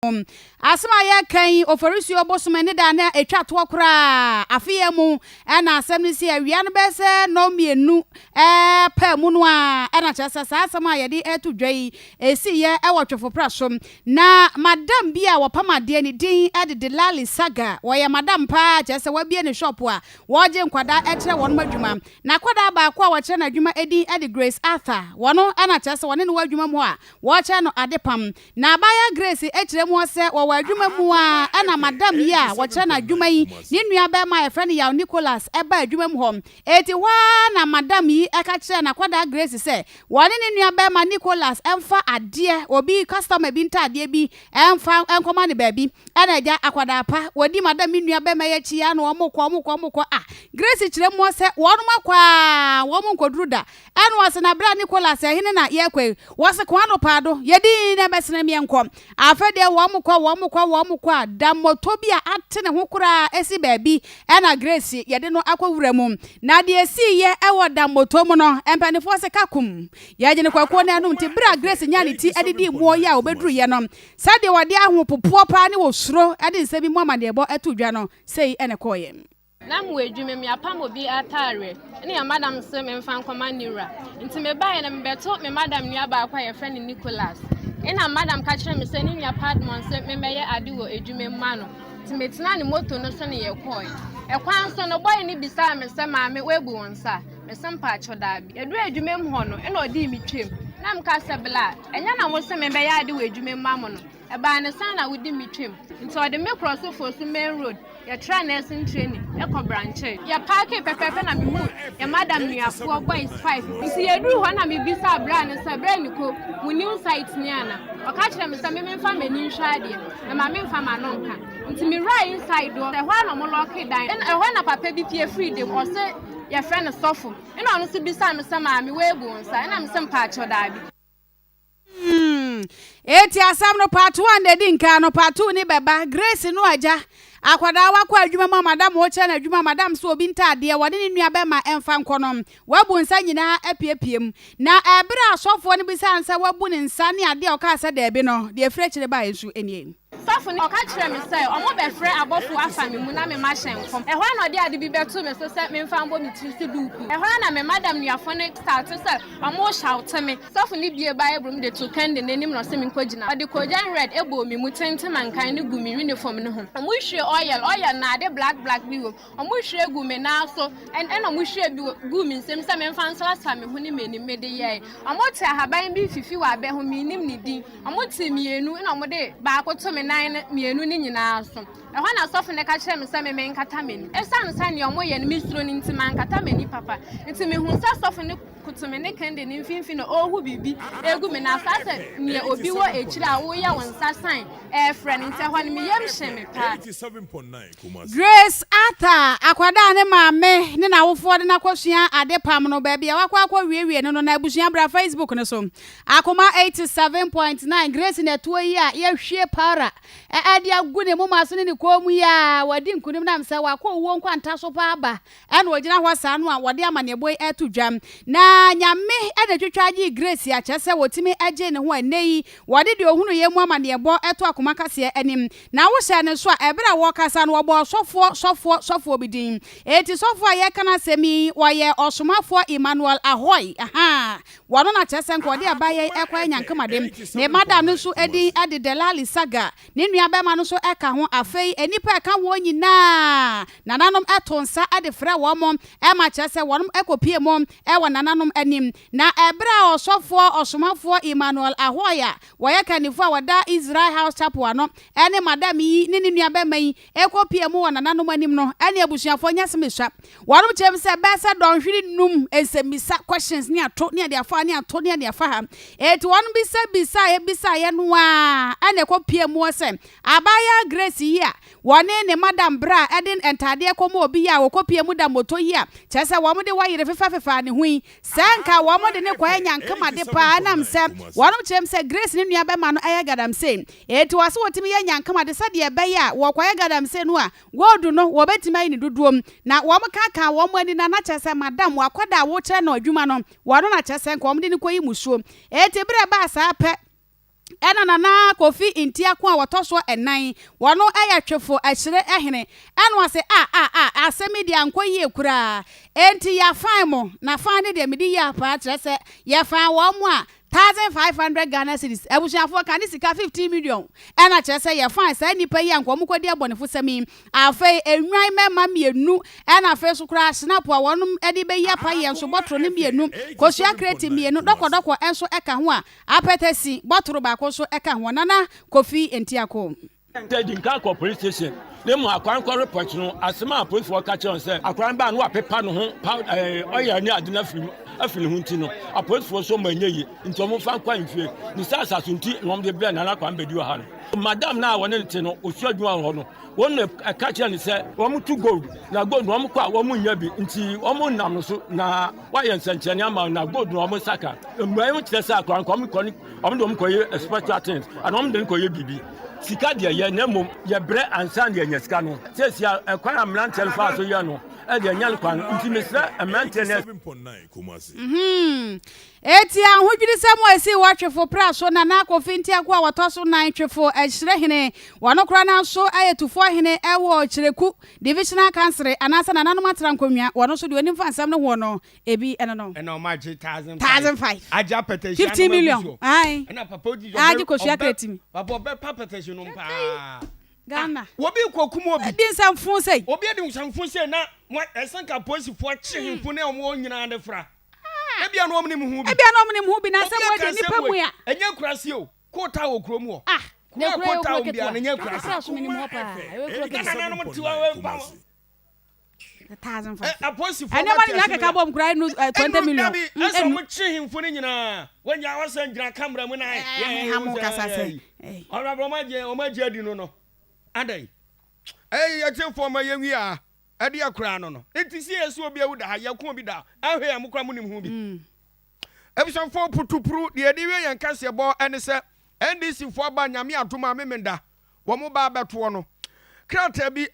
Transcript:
Asma ya kan oforisi obosom ne da na etwa to kra afie mu na asem ni si awia no be se no mienu pa mu no a na chese sa asema ye de etu dwai esi ye TWIFO Praso na madam bi a wopamade ni din de Lali Saga wo ye madam pa chese wa bie ne shop a wo je nkwada kire won madwuma na kwada ba kwa wo kire na adwuma edin de Grace Arthur wono na chese wone ne wadwuma mu a wo kire no adepam na abaya Grace kire mu se wo wadwuma mu a na madam ya wo kire na adwuma yi ni nua ba ma ye friend ya Nicholas eba adwuma mu hom eti wa na madam yi eka kire na kwada Grace se wone ne nua ba ma Nicholas emfa ade obi customer bi nta ade bi emfa enkoma ne ba bi na eja akwada pa wodi madam nua ba ma ye chi ya na omukọ Grace kire mu se wonu makwa wo mu nkoduru da enu wase na bra Nicholas ehine na ye kwe wase kwa no pado yedi na besene mi enkom afede wo mukọ da moto bi a ate ne ho kura esi baabi na Grace yede no akwawura mu na de esi ye ewo da moto mu no empanifo se kakum ye gine kwakwo na anum ti bra Grace nya ne ti adidi mu ya obeduru ye no sade wode ahopopo pa ne wo suro ade nse bi mu amade ebo etudwa no sei ene koye na mu edwume mi apam obi atare ne ya madam se me mfa nkoma nira nti me bae na me beto me madam nua ba akwa ye friend Nicholas ina madam ka kire me se ni nua padmon se me meye ade wo edwume ma no nti metina ne moto no so ne ye koy ekwan so no boy ni bisa me se ma me webu wonsa me se mpa choda bi edu edwume m ho no ina odi mi twem na mka se bla enya na mo se me meye ade wo edwume ma mo no eba ne san na wodi mi twem nti odi me cross for so main road ya try nursing training e ko branche ya park pepepe na me hu ya madam nuafo boys 5 nti ye duru ho na me bisa bra ne se bra ni ko mu new site ni ana o ka kire me se me mfa mani nhwade na ma me mfa ma no nka nti me right inside do e ho na mo lock dan e ho na papa bi pie free dem o se ya friend sofo e na ono se bisa me se ma me webu nsa e na me se mpa choda bi eti asam no part 1 de din ka no part 2 ni beba Grace no aja akwada wakwa adwuma ma madam wo che na adwuma madam so obi nta ade wode ne nua be ma emfa nkonom wabu nsa nyina apiepiem na ebra asofo ne bisa nsa wabu ne nsa ne ade o ka asa da bi no de frechire ba yesu enie sofo ni o ka kire me say omo be frɛ abofo afa me mu na me ma hyen kom e ho na ode ade bi beto me so say me mfa mbo me tiri duku e ho na me madam nuafo ne start say omo shout me sofo ni bie bible me de to kan de nanim no se me nkogina ode kojan red ebo me mu tentem ankan ne gu me uniform ne ho omo hwe oil na de black bi wo omo hwe gu me na so en omo hwe bi gu me nsem say me mfa nsa sa me ho ne meni me de ye omo te ahaban bi fifi wa be ho me nim ne din omo te mienu na omo de ba akoto me nan mienu ni nyina so e ho na sofo ne ka kire me se me nkata meni e san san ne omo ye ne misuro ni ntima nkata meni papa nti me hu sa sofo ne kutume ne kende ni mfimfi no ohu bibi egu me na sasa ne obi wo echira wo ya wonsa san e friend nti ho ne me yem hye me pa 87.9 Grace Arthur akwada ne maame ne na wofo de na kwasua adepam no ba bia wakwa wiewie no na abusua bra Facebook ne so akoma 87.9 Grace ne to yi a ye hwie para ade agu ne moma so ne komu ya wadi nkunim na msa wakwa wo nkwanta so pa aba ene ogina ho sa no a wode amane boy etudwam na nyame ede twetwaje Grace a chese wotimi age ne ho aneyi wode de ohunu ye mu amane ebo eto akoma kase anim na wo hye ne so a ebra wo kasa no wo sofo bidin eti sofo aye kana semi waye osomafo Emmanuel Ahoy wono na chese nko de abaye ekwa nyankamadem ne madam no so edi ade Lali Saga ne nua be ma no so eka ho afei enipa eka wo nyina nananom etonsa ade fra wo mom e ma chese wonom ekopie mom e wo nananom anim na ebra osomafo Emmanuel Ahoy waye kanifo a wada Israel House Chapel ano ene madam yi ne nua be mai ekopie mu wo nananom anim no ene abusuafo nya semeswa wonom chem se besa don hwiri num esemisa questions ni ato ni ade afa ni ato ni ade afa ha eti wonom bisa ye no a ene ekopie mu se abaya Grace yi a wone ne madam bra eden entade komo obi ya wokopie mu da moto yi a chese wo de wayire fefa ne hui sanka wo de ne kwa nyankama de pa nam se wonom chem se Grace ne nua be ma no aye Galamsey eti wase wotimi ye nyankama de sade e be ya wo kwa ye Galamsey no a wodu no wo betima ni duduom na wo kaka wo ani na chese madam wakoda wo kire na adwuma no wono na chese nko de ne koyi musuo eti bre ba sa pe ena nana Kofi Intiako a wotoso enan wono eya twefo ahyire ehene eno ase asemi dia nkoyie kura enti ya fan mo na fan de medi ya pa trese ya fan wo mo a 1,500 Ghana cedis ebusuafo ka ni sika 15 million ena trese ya fan sa nipa yi anko mkodi abonefo sami afei enwan mema mienu ena afei so kura snap a wonum edi be ya pa ye so botro ne mienu kosua kreti mienu doko enso eka ho a apetesi botro ba ko so eka ho nana Kofi Intiako Dinka police station ne mu akwankwa report no asema police for catch on say akwan ba no apepa no ho oya ni adena afili hu nti no a police for so manyeyi nti omo fa kwa mfie ni sasa sunti no de bia na akwan bedi ha no madam na won nti no osuadwa ho no won catch on say omo to gold na gold no omo kwa omo nya bi nti omo nam no so na wa ye nsanchene ama na gold no omo saka mgbe mu tire say akwan kwa omo do omo koye special things and omo de koye bibi sika de ye na mom ye bre ansan de nyesika no sesia ekwan amran telfa so ye no e de nyal kwan ntimisra amran 7.9 Kumasi eti ahudwiri semo esi TWIFO Praso na Kofi Intiako a wotoso 9 twefo ahyire hene wanokora na so ayetufo hene ewo kireku divisional council anasa na nanom atran konwa wono so de onim fansam no ho no ebi eno ma 1,500 aja petition 50 million ai na papa odi aji koshia kretimi papa be pa petition no pa Ghana wobi kokum obi din samfun sei obi din samfun sei na esanka police fo chihimpu na omo nyina de fra ebia no omni mu hu bi na se mo de nipa mu ya enye kurase o kota wo krom wo ne kota wo bia enye kurase so mi mu pa kana no mtiwa we pa 1,500 aposi fo ene mani yake ka bom krai 20 million eso mo chihimpu ni nyina wanya wasan gira camera mu na ha mo kasa se ora bro ma je adi no adai atifo ma yenwi a ade akura no enti yesu obi awuda ha yakon bi da ahwe ya mukra munim hu bi ebison fo putupuru de edi we yankase bo ene se NDC fo ba nyame atoma memenda wo mo ba beto no krata bi